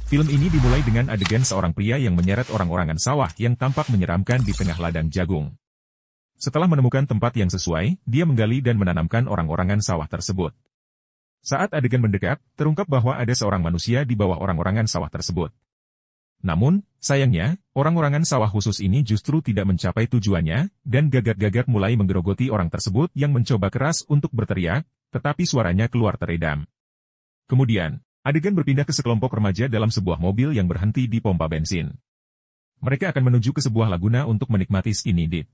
Film ini dimulai dengan adegan seorang pria yang menyeret orang-orangan sawah yang tampak menyeramkan di tengah ladang jagung. Setelah menemukan tempat yang sesuai, dia menggali dan menanamkan orang-orangan sawah tersebut. Saat adegan mendekat, terungkap bahwa ada seorang manusia di bawah orang-orangan sawah tersebut. Namun, sayangnya, orang-orangan sawah khusus ini justru tidak mencapai tujuannya, dan gagak-gagak mulai menggerogoti orang tersebut yang mencoba keras untuk berteriak, tetapi suaranya keluar teredam. Kemudian, adegan berpindah ke sekelompok remaja dalam sebuah mobil yang berhenti di pompa bensin. Mereka akan menuju ke sebuah laguna untuk menikmati skinny dip.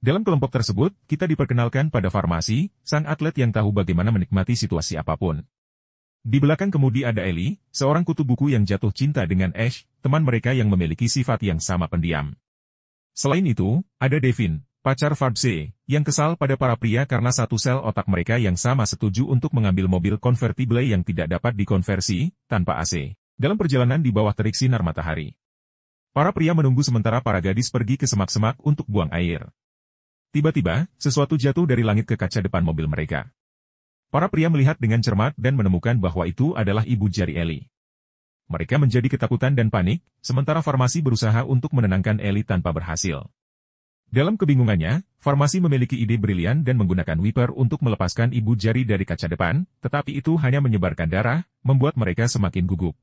Dalam kelompok tersebut, kita diperkenalkan pada Farmasi, sang atlet yang tahu bagaimana menikmati situasi apapun. Di belakang kemudi ada Ellie, seorang kutu buku yang jatuh cinta dengan Ash, teman mereka yang memiliki sifat yang sama pendiam. Selain itu, ada Devin, pacar Farbse, yang kesal pada para pria karena satu sel otak mereka yang sama setuju untuk mengambil mobil konvertible yang tidak dapat dikonversi, tanpa AC, dalam perjalanan di bawah terik sinar matahari. Para pria menunggu sementara para gadis pergi ke semak-semak untuk buang air. Tiba-tiba, sesuatu jatuh dari langit ke kaca depan mobil mereka. Para pria melihat dengan cermat dan menemukan bahwa itu adalah ibu jari Ellie. Mereka menjadi ketakutan dan panik, sementara Farmasi berusaha untuk menenangkan Ellie tanpa berhasil. Dalam kebingungannya, Farmasi memiliki ide brilian dan menggunakan wiper untuk melepaskan ibu jari dari kaca depan, tetapi itu hanya menyebarkan darah, membuat mereka semakin gugup.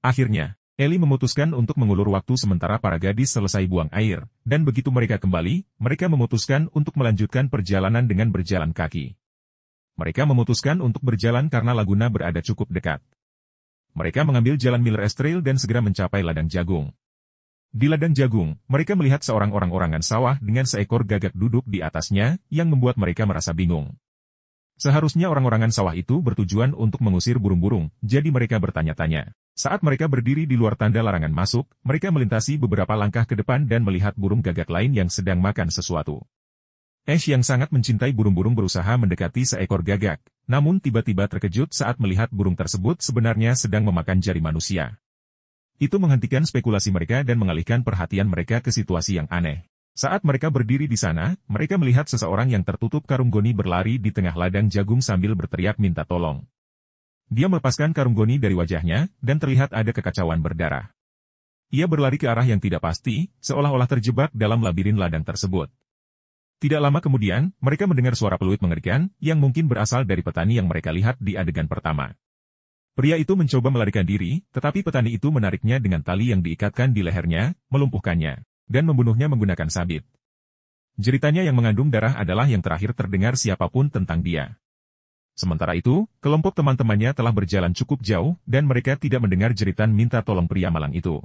Akhirnya, Ellie memutuskan untuk mengulur waktu sementara para gadis selesai buang air, dan begitu mereka kembali, mereka memutuskan untuk melanjutkan perjalanan dengan berjalan kaki. Mereka memutuskan untuk berjalan karena laguna berada cukup dekat. Mereka mengambil jalan Miller S Trail dan segera mencapai ladang jagung. Di ladang jagung, mereka melihat seorang orang-orangan sawah dengan seekor gagak duduk di atasnya, yang membuat mereka merasa bingung. Seharusnya orang-orangan sawah itu bertujuan untuk mengusir burung-burung, jadi mereka bertanya-tanya. Saat mereka berdiri di luar tanda larangan masuk, mereka melintasi beberapa langkah ke depan dan melihat burung gagak lain yang sedang makan sesuatu. Ash yang sangat mencintai burung-burung berusaha mendekati seekor gagak, namun tiba-tiba terkejut saat melihat burung tersebut sebenarnya sedang memakan jari manusia. Itu menghentikan spekulasi mereka dan mengalihkan perhatian mereka ke situasi yang aneh. Saat mereka berdiri di sana, mereka melihat seseorang yang tertutup karung goni berlari di tengah ladang jagung sambil berteriak minta tolong. Dia melepaskan karung goni dari wajahnya, dan terlihat ada kekacauan berdarah. Ia berlari ke arah yang tidak pasti, seolah-olah terjebak dalam labirin ladang tersebut. Tidak lama kemudian, mereka mendengar suara peluit mengerikan, yang mungkin berasal dari petani yang mereka lihat di adegan pertama. Pria itu mencoba melarikan diri, tetapi petani itu menariknya dengan tali yang diikatkan di lehernya, melumpuhkannya, dan membunuhnya menggunakan sabit. Jeritannya yang mengandung darah adalah yang terakhir terdengar siapapun tentang dia. Sementara itu, kelompok teman-temannya telah berjalan cukup jauh, dan mereka tidak mendengar jeritan minta tolong pria malang itu.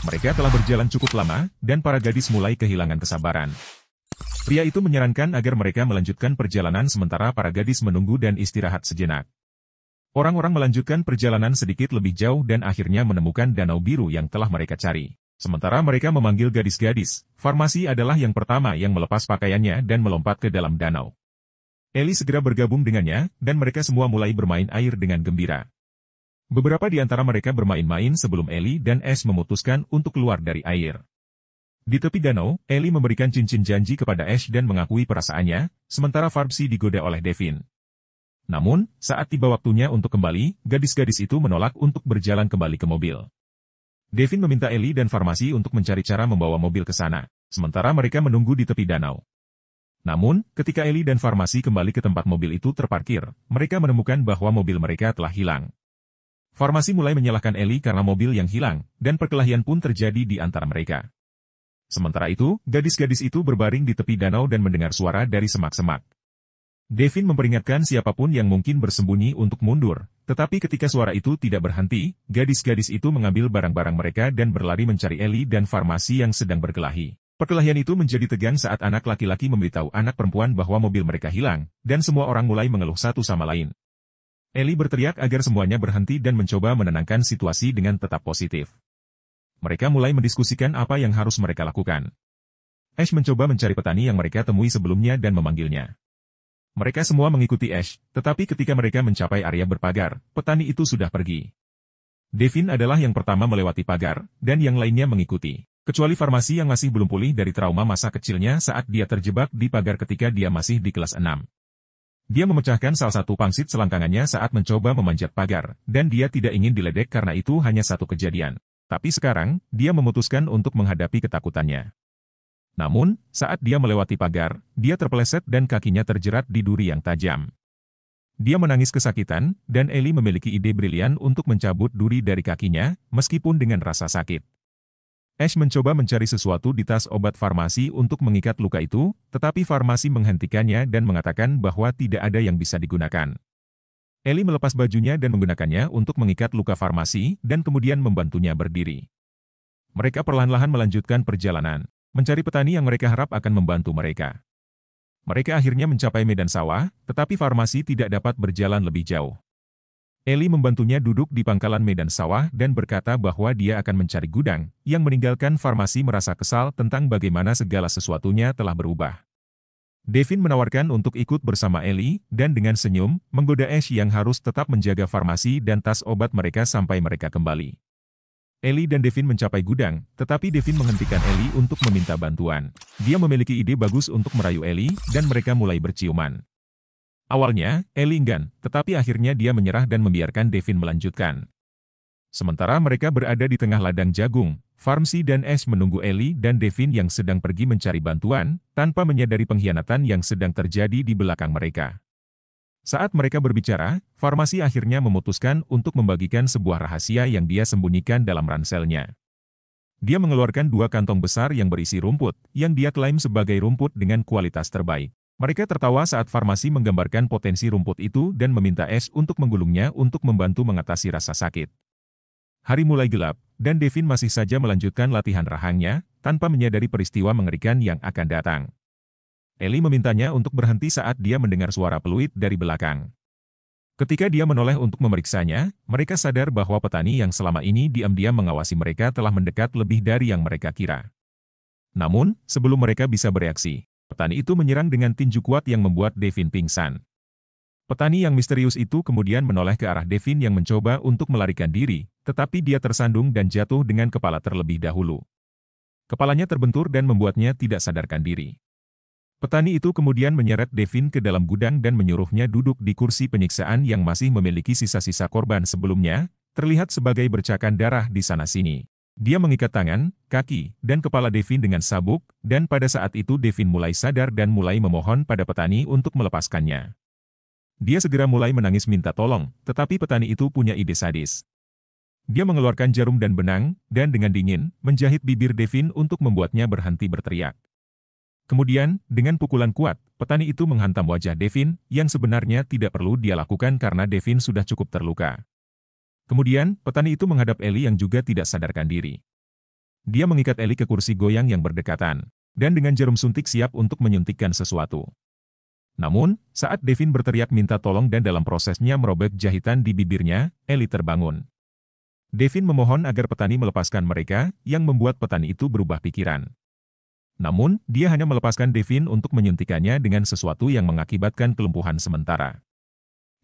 Mereka telah berjalan cukup lama, dan para gadis mulai kehilangan kesabaran. Pria itu menyarankan agar mereka melanjutkan perjalanan sementara para gadis menunggu dan istirahat sejenak. Orang-orang melanjutkan perjalanan sedikit lebih jauh dan akhirnya menemukan danau biru yang telah mereka cari. Sementara mereka memanggil gadis-gadis, Farmasi adalah yang pertama yang melepas pakaiannya dan melompat ke dalam danau. Ellie segera bergabung dengannya, dan mereka semua mulai bermain air dengan gembira. Beberapa di antara mereka bermain-main sebelum Ellie dan Ash memutuskan untuk keluar dari air. Di tepi danau, Ellie memberikan cincin janji kepada Ash dan mengakui perasaannya, sementara Farbsi digoda oleh Devin. Namun, saat tiba waktunya untuk kembali, gadis-gadis itu menolak untuk berjalan kembali ke mobil. Devin meminta Ellie dan Farmasi untuk mencari cara membawa mobil ke sana, sementara mereka menunggu di tepi danau. Namun, ketika Ellie dan Farmasi kembali ke tempat mobil itu terparkir, mereka menemukan bahwa mobil mereka telah hilang. Farmasi mulai menyalahkan Ellie karena mobil yang hilang, dan perkelahian pun terjadi di antara mereka. Sementara itu, gadis-gadis itu berbaring di tepi danau dan mendengar suara dari semak-semak. Devin memperingatkan siapapun yang mungkin bersembunyi untuk mundur, tetapi ketika suara itu tidak berhenti, gadis-gadis itu mengambil barang-barang mereka dan berlari mencari Ellie dan Farmasi yang sedang berkelahi. Perkelahian itu menjadi tegang saat anak laki-laki memberitahu anak perempuan bahwa mobil mereka hilang, dan semua orang mulai mengeluh satu sama lain. Ellie berteriak agar semuanya berhenti dan mencoba menenangkan situasi dengan tetap positif. Mereka mulai mendiskusikan apa yang harus mereka lakukan. Ash mencoba mencari petani yang mereka temui sebelumnya dan memanggilnya. Mereka semua mengikuti Ash, tetapi ketika mereka mencapai area berpagar, petani itu sudah pergi. Devin adalah yang pertama melewati pagar, dan yang lainnya mengikuti. Kecuali Farmasi yang masih belum pulih dari trauma masa kecilnya saat dia terjebak di pagar ketika dia masih di kelas 6. Dia memecahkan salah satu pangsit selangkangannya saat mencoba memanjat pagar, dan dia tidak ingin diledek karena itu hanya satu kejadian. Tapi sekarang, dia memutuskan untuk menghadapi ketakutannya. Namun, saat dia melewati pagar, dia terpeleset dan kakinya terjerat di duri yang tajam. Dia menangis kesakitan, dan Ellie memiliki ide brilian untuk mencabut duri dari kakinya, meskipun dengan rasa sakit. Ash mencoba mencari sesuatu di tas obat Farmasi untuk mengikat luka itu, tetapi Farmasi menghentikannya dan mengatakan bahwa tidak ada yang bisa digunakan. Ellie melepas bajunya dan menggunakannya untuk mengikat luka Farmasi, dan kemudian membantunya berdiri. Mereka perlahan-lahan melanjutkan perjalanan. Mencari petani yang mereka harap akan membantu mereka. Mereka akhirnya mencapai medan sawah, tetapi Farmasi tidak dapat berjalan lebih jauh. Ellie membantunya duduk di pangkalan medan sawah dan berkata bahwa dia akan mencari gudang, yang meninggalkan Farmasi merasa kesal tentang bagaimana segala sesuatunya telah berubah. Devin menawarkan untuk ikut bersama Ellie, dan dengan senyum, menggoda Ash yang harus tetap menjaga Farmasi dan tas obat mereka sampai mereka kembali. Ellie dan Devin mencapai gudang, tetapi Devin menghentikan Ellie untuk meminta bantuan. Dia memiliki ide bagus untuk merayu Ellie, dan mereka mulai berciuman. Awalnya, Ellie enggan, tetapi akhirnya dia menyerah dan membiarkan Devin melanjutkan. Sementara mereka berada di tengah ladang jagung, Farmasi dan Ash menunggu Ellie dan Devin yang sedang pergi mencari bantuan, tanpa menyadari pengkhianatan yang sedang terjadi di belakang mereka. Saat mereka berbicara, Farmasi akhirnya memutuskan untuk membagikan sebuah rahasia yang dia sembunyikan dalam ranselnya. Dia mengeluarkan 2 kantong besar yang berisi rumput, yang dia klaim sebagai rumput dengan kualitas terbaik. Mereka tertawa saat Farmasi menggambarkan potensi rumput itu dan meminta Ash untuk menggulungnya untuk membantu mengatasi rasa sakit. Hari mulai gelap, dan Devin masih saja melanjutkan latihan rahangnya, tanpa menyadari peristiwa mengerikan yang akan datang. Ellie memintanya untuk berhenti saat dia mendengar suara peluit dari belakang. Ketika dia menoleh untuk memeriksanya, mereka sadar bahwa petani yang selama ini diam-diam mengawasi mereka telah mendekat lebih dari yang mereka kira. Namun, sebelum mereka bisa bereaksi, petani itu menyerang dengan tinju kuat yang membuat Devin pingsan. Petani yang misterius itu kemudian menoleh ke arah Devin yang mencoba untuk melarikan diri, tetapi dia tersandung dan jatuh dengan kepala terlebih dahulu. Kepalanya terbentur dan membuatnya tidak sadarkan diri. Petani itu kemudian menyeret Devin ke dalam gudang dan menyuruhnya duduk di kursi penyiksaan yang masih memiliki sisa-sisa korban sebelumnya, terlihat sebagai bercakan darah di sana-sini. Dia mengikat tangan, kaki, dan kepala Devin dengan sabuk, dan pada saat itu Devin mulai sadar dan mulai memohon pada petani untuk melepaskannya. Dia segera mulai menangis minta tolong, tetapi petani itu punya ide sadis. Dia mengeluarkan jarum dan benang, dan dengan dingin, menjahit bibir Devin untuk membuatnya berhenti berteriak. Kemudian, dengan pukulan kuat, petani itu menghantam wajah Devin, yang sebenarnya tidak perlu dia lakukan karena Devin sudah cukup terluka. Kemudian, petani itu menghadap Ellie yang juga tidak sadarkan diri. Dia mengikat Ellie ke kursi goyang yang berdekatan, dan dengan jarum suntik siap untuk menyuntikkan sesuatu. Namun, saat Devin berteriak minta tolong dan dalam prosesnya merobek jahitan di bibirnya, Ellie terbangun. Devin memohon agar petani melepaskan mereka, yang membuat petani itu berubah pikiran. Namun, dia hanya melepaskan Devin untuk menyuntikannya dengan sesuatu yang mengakibatkan kelumpuhan sementara.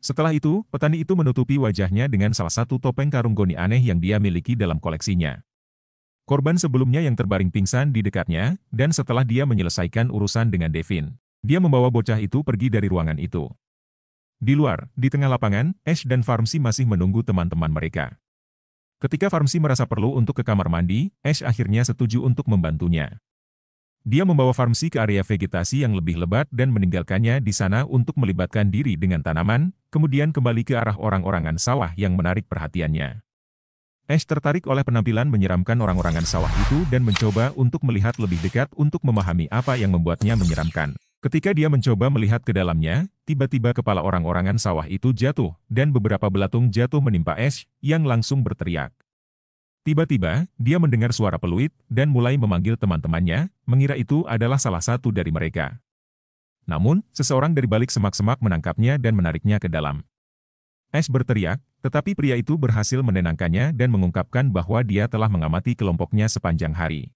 Setelah itu, petani itu menutupi wajahnya dengan salah satu topeng karung goni aneh yang dia miliki dalam koleksinya. Korban sebelumnya yang terbaring pingsan di dekatnya, dan setelah dia menyelesaikan urusan dengan Devin, dia membawa bocah itu pergi dari ruangan itu. Di luar, di tengah lapangan, Ash dan Farmasi masih menunggu teman-teman mereka. Ketika Farmasi merasa perlu untuk ke kamar mandi, Ash akhirnya setuju untuk membantunya. Dia membawa Farmasi ke area vegetasi yang lebih lebat dan meninggalkannya di sana untuk melibatkan diri dengan tanaman, kemudian kembali ke arah orang-orangan sawah yang menarik perhatiannya. Ash tertarik oleh penampilan menyeramkan orang-orangan sawah itu dan mencoba untuk melihat lebih dekat untuk memahami apa yang membuatnya menyeramkan. Ketika dia mencoba melihat ke dalamnya, tiba-tiba kepala orang-orangan sawah itu jatuh, dan beberapa belatung jatuh menimpa Ash, yang langsung berteriak. Tiba-tiba, dia mendengar suara peluit, dan mulai memanggil teman-temannya, mengira itu adalah salah satu dari mereka. Namun, seseorang dari balik semak-semak menangkapnya dan menariknya ke dalam. Ash berteriak, tetapi pria itu berhasil menenangkannya dan mengungkapkan bahwa dia telah mengamati kelompoknya sepanjang hari.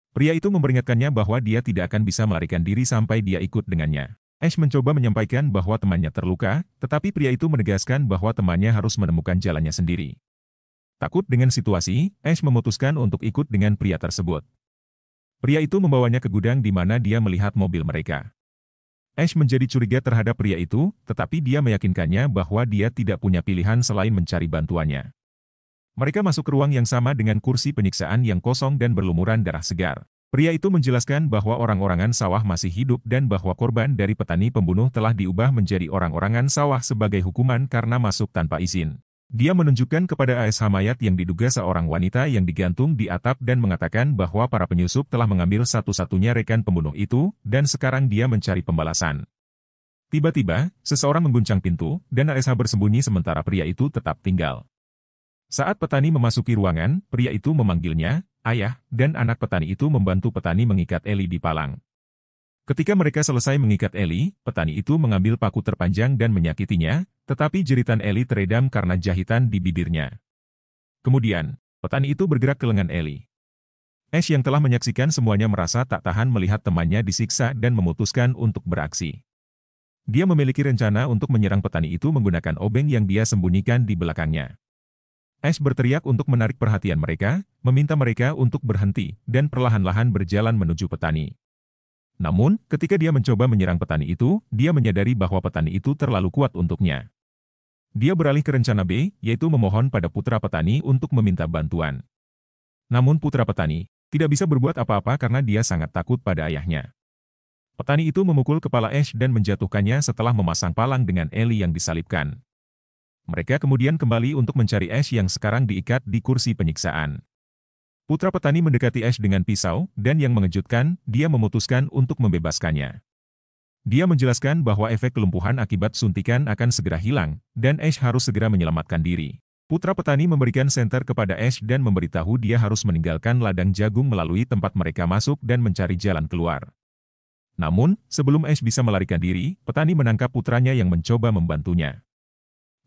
Pria itu memperingatkannya bahwa dia tidak akan bisa melarikan diri sampai dia ikut dengannya. Ash mencoba menyampaikan bahwa temannya terluka, tetapi pria itu menegaskan bahwa temannya harus menemukan jalannya sendiri. Takut dengan situasi, Ash memutuskan untuk ikut dengan pria tersebut. Pria itu membawanya ke gudang di mana dia melihat mobil mereka. Ash menjadi curiga terhadap pria itu, tetapi dia meyakinkannya bahwa dia tidak punya pilihan selain mencari bantuannya. Mereka masuk ke ruang yang sama dengan kursi penyiksaan yang kosong dan berlumuran darah segar. Pria itu menjelaskan bahwa orang-orangan sawah masih hidup dan bahwa korban dari petani pembunuh telah diubah menjadi orang-orangan sawah sebagai hukuman karena masuk tanpa izin. Dia menunjukkan kepada ASH mayat yang diduga seorang wanita yang digantung di atap dan mengatakan bahwa para penyusup telah mengambil satu-satunya rekan pembunuh itu, dan sekarang dia mencari pembalasan. Tiba-tiba, seseorang mengguncang pintu, dan ASH bersembunyi sementara pria itu tetap tinggal. Saat petani memasuki ruangan, pria itu memanggilnya, ayah, dan anak petani itu membantu petani mengikat Eli di palang. Ketika mereka selesai mengikat Eli, petani itu mengambil paku terpanjang dan menyakitinya, tetapi jeritan Eli teredam karena jahitan di bibirnya. Kemudian, petani itu bergerak ke lengan Eli. Ash yang telah menyaksikan semuanya merasa tak tahan melihat temannya disiksa dan memutuskan untuk beraksi. Dia memiliki rencana untuk menyerang petani itu menggunakan obeng yang dia sembunyikan di belakangnya. Ash berteriak untuk menarik perhatian mereka, meminta mereka untuk berhenti, dan perlahan-lahan berjalan menuju petani. Namun, ketika dia mencoba menyerang petani itu, dia menyadari bahwa petani itu terlalu kuat untuknya. Dia beralih ke rencana B, yaitu memohon pada putra petani untuk meminta bantuan. Namun putra petani tidak bisa berbuat apa-apa karena dia sangat takut pada ayahnya. Petani itu memukul kepala Ash dan menjatuhkannya setelah memasang palang dengan Eli yang disalibkan. Mereka kemudian kembali untuk mencari Ash yang sekarang diikat di kursi penyiksaan. Putra petani mendekati Ash dengan pisau, dan yang mengejutkan, dia memutuskan untuk membebaskannya. Dia menjelaskan bahwa efek kelumpuhan akibat suntikan akan segera hilang, dan Ash harus segera menyelamatkan diri. Putra petani memberikan senter kepada Ash dan memberitahu dia harus meninggalkan ladang jagung melalui tempat mereka masuk dan mencari jalan keluar. Namun, sebelum Ash bisa melarikan diri, petani menangkap putranya yang mencoba membantunya.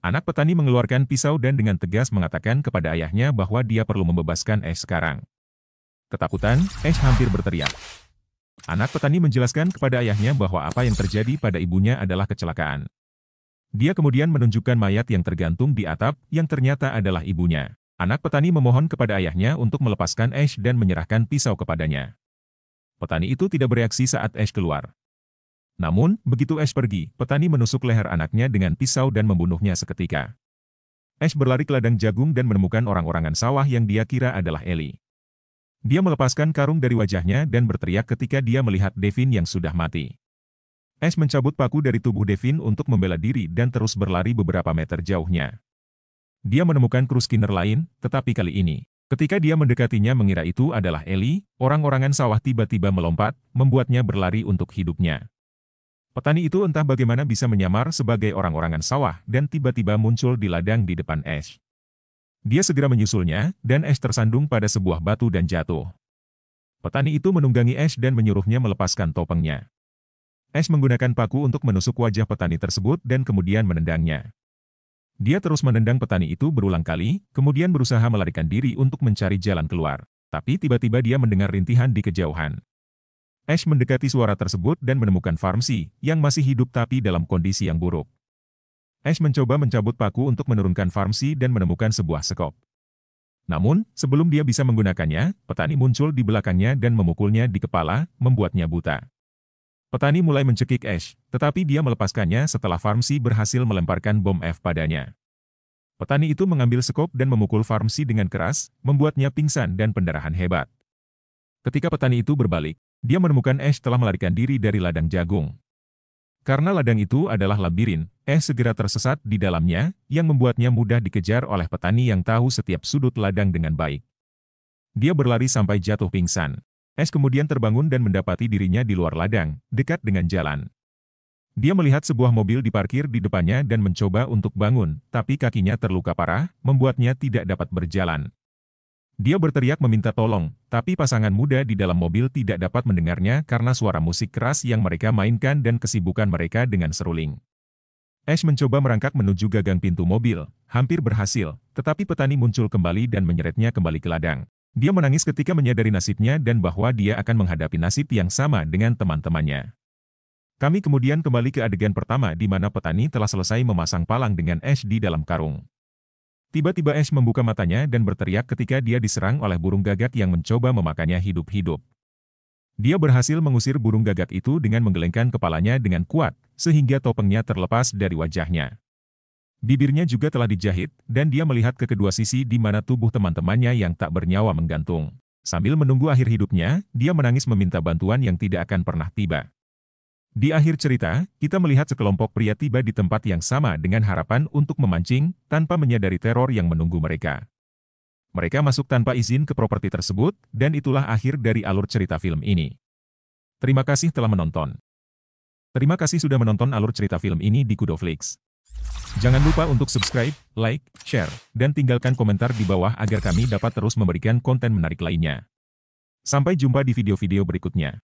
Anak petani mengeluarkan pisau dan dengan tegas mengatakan kepada ayahnya bahwa dia perlu membebaskan Ash sekarang. Ketakutan, Ash hampir berteriak. Anak petani menjelaskan kepada ayahnya bahwa apa yang terjadi pada ibunya adalah kecelakaan. Dia kemudian menunjukkan mayat yang tergantung di atap, yang ternyata adalah ibunya. Anak petani memohon kepada ayahnya untuk melepaskan Ash dan menyerahkan pisau kepadanya. Petani itu tidak bereaksi saat Ash keluar. Namun, begitu Ash pergi, petani menusuk leher anaknya dengan pisau dan membunuhnya seketika. Ash berlari ke ladang jagung dan menemukan orang-orangan sawah yang dia kira adalah Eli. Dia melepaskan karung dari wajahnya dan berteriak ketika dia melihat Devin yang sudah mati. Ash mencabut paku dari tubuh Devin untuk membela diri dan terus berlari beberapa meter jauhnya. Dia menemukan kru Skinner lain, tetapi kali ini, ketika dia mendekatinya mengira itu adalah Eli, orang-orangan sawah tiba-tiba melompat, membuatnya berlari untuk hidupnya. Petani itu entah bagaimana bisa menyamar sebagai orang-orangan sawah dan tiba-tiba muncul di ladang di depan Ash. Dia segera menyusulnya, dan Ash tersandung pada sebuah batu dan jatuh. Petani itu menunggangi Ash dan menyuruhnya melepaskan topengnya. Ash menggunakan paku untuk menusuk wajah petani tersebut dan kemudian menendangnya. Dia terus menendang petani itu berulang kali, kemudian berusaha melarikan diri untuk mencari jalan keluar. Tapi tiba-tiba dia mendengar rintihan di kejauhan. Ash mendekati suara tersebut dan menemukan Farmsy, yang masih hidup tapi dalam kondisi yang buruk. Ash mencoba mencabut paku untuk menurunkan Farmsy dan menemukan sebuah sekop. Namun, sebelum dia bisa menggunakannya, petani muncul di belakangnya dan memukulnya di kepala, membuatnya buta. Petani mulai mencekik Ash, tetapi dia melepaskannya setelah Farmsy berhasil melemparkan bom F padanya. Petani itu mengambil sekop dan memukul Farmsy dengan keras, membuatnya pingsan dan pendarahan hebat. Ketika petani itu berbalik, dia menemukan Ash telah melarikan diri dari ladang jagung. Karena ladang itu adalah labirin, Ash segera tersesat di dalamnya, yang membuatnya mudah dikejar oleh petani yang tahu setiap sudut ladang dengan baik. Dia berlari sampai jatuh pingsan. Ash kemudian terbangun dan mendapati dirinya di luar ladang, dekat dengan jalan. Dia melihat sebuah mobil diparkir di depannya dan mencoba untuk bangun, tapi kakinya terluka parah, membuatnya tidak dapat berjalan. Dia berteriak meminta tolong, tapi pasangan muda di dalam mobil tidak dapat mendengarnya karena suara musik keras yang mereka mainkan dan kesibukan mereka dengan seruling. Ash mencoba merangkak menuju gagang pintu mobil, hampir berhasil, tetapi petani muncul kembali dan menyeretnya kembali ke ladang. Dia menangis ketika menyadari nasibnya dan bahwa dia akan menghadapi nasib yang sama dengan teman-temannya. Kami kemudian kembali ke adegan pertama di mana petani telah selesai memasang palang dengan Ash di dalam karung. Tiba-tiba Ash membuka matanya dan berteriak ketika dia diserang oleh burung gagak yang mencoba memakannya hidup-hidup. Dia berhasil mengusir burung gagak itu dengan menggelengkan kepalanya dengan kuat, sehingga topengnya terlepas dari wajahnya. Bibirnya juga telah dijahit, dan dia melihat ke kedua sisi di mana tubuh teman-temannya yang tak bernyawa menggantung. Sambil menunggu akhir hidupnya, dia menangis meminta bantuan yang tidak akan pernah tiba. Di akhir cerita, kita melihat sekelompok pria tiba di tempat yang sama dengan harapan untuk memancing, tanpa menyadari teror yang menunggu mereka. Mereka masuk tanpa izin ke properti tersebut, dan itulah akhir dari alur cerita film ini. Terima kasih telah menonton. Terima kasih sudah menonton alur cerita film ini di Kudoflix. Jangan lupa untuk subscribe, like, share, dan tinggalkan komentar di bawah agar kami dapat terus memberikan konten menarik lainnya. Sampai jumpa di video-video berikutnya.